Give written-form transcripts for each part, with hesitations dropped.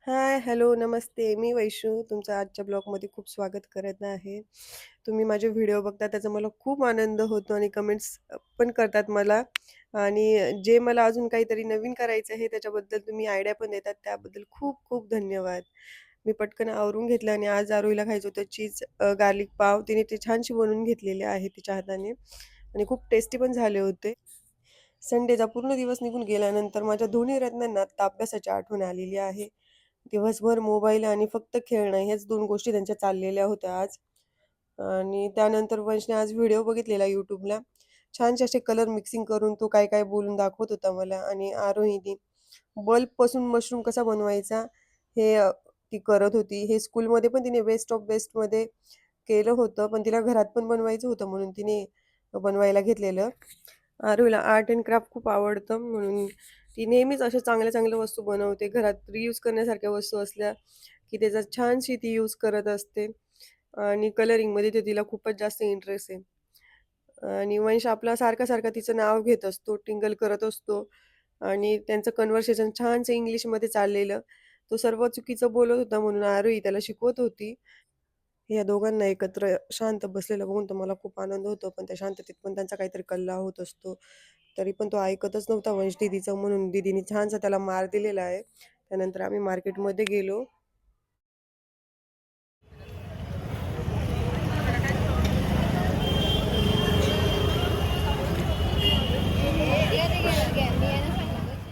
हाय, hello, नमस्ते. मी वैशू तुमचं आजच्या ब्लॉगमध्ये खूप स्वागत करत आहे. तुम्ही माझे व्हिडिओ बघता त्याचा मला खूप आनंद होतो आणि कमेंट्स पण करतात मला आणि जे मला अजून काहीतरी नवीन करायचं आहे त्याच्याबद्दल तुम्ही आयडिया पण देतात त्याबद्दल खूप खूप धन्यवाद. मी पटकन आवरून घेतलं आणि आज आरोहीला खायचं होतं चीज गार्लिक पाव. तिने ते छानशी बनवून घेतलेले आहे तिच्या हाताने आणि खूप टेस्टी पण झाले होते. संडेचा पूर्ण दिवस निघून गेल्यानंतर माझ्या दोन्ही रत्नांना आता अभ्यासाची आठवण आलेली आहे. दिवसभर मोबाईल आणि फक्त खेळणं ह्याच 2 गोष्टी त्यांच्या चाललेल्या होत्या आज. आणि त्यानंतर वंशने आज व्हिडिओ बघितलेला YouTubeला. छानसे असे कलर मिक्सिंग करून तो काय-काय बोलून दाखवत होता मला आणि आरोहीने बल्बपासून मशरूम कसा बनवायचा हे ती करत होती. हे स्कूलमध्ये पण तिने बेस्ट ऑफ बेस्टमध्ये केलं होतं, पण तिला घरात पण बनवायचं होतं म्हणून तिने बनवायला घेतलेलं. आरोहीला आर्ट एंड क्राफ्ट खूप आवडतं म्हणून ती नेहमीच अशा चांगल्या-चांगल्या वस्तू बनवते. घरात रियूज करण्यासारख्या वस्तू असल्या, की त्याचा छानशी ती यूज करत असते आणि कलरिंगमध्ये तर तिला खूपच जास्त इंटरेस्ट आहे. आणि वंश आपला सारखा-सारखा तिचं नाव घेत असतो, टिंगल करत असतो आणि त्यांचं कन्व्हर्सेशन छानसं इंग्लिशमध्ये चाललेलं. तो सर्व चुकीचं बोलत होता म्हणून आरोही त्याला शिकवत होती. या दोघांना एकत्र शांत बसलेलं बघून तर मला खूप आनंद होतो. पण त्या शांततेत पण त्यांचा काहीतरी कल्ला होत असतो. तरी पण तो ऐकतच नव्हता वंश दीदीचं म्हणून दीदीने छानसा त्याला मार दिलेला आहे. त्यानंतर आम्ही मार्केटमध्ये गेलो.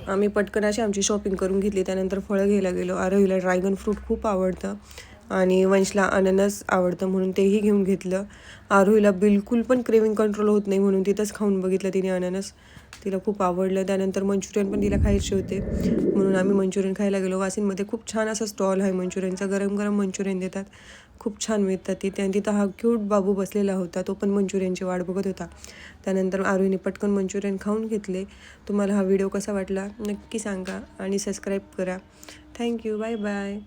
आम्ही पटकन अशी आमची शॉपिंग करून घेतली. त्यानंतर फळं घ्यायला गेलो. आरोहीला ड्रॅगन फ्रूट खूप आवडतं आणि वंशला अननस आवडतं म्हणून तेही घेऊन घेतलं. आरोहीला बिलकुल पण क्रेव्हिंग कंट्रोल होत नाही म्हणून तिथंच खाऊन बघितलं तिने अननस. तिला खूप आवडलं. त्यानंतर मंचुरियन पण तिला खायचे होते म्हणून आम्ही मंचुरियन खायला गेलो. वाशिंदमध्ये खूप छान असा स्टॉल आहे मंचुरियनचा. गरम-गरम मंचुरियन देतात. खूप छान मिळतात तिथे आणि तिथं हा क्यूट बाबू बसलेला होता. तो पण मंचुरियनची वाट बघत होता. त्यानंतर आरोहीने पटकन मंचुरियन खाऊन घेतले. तुम्हाला हा व्हिडिओ कसा वाटला नक्की सांगा आणि सबस्क्राईब करा. Thank you. Bye bye.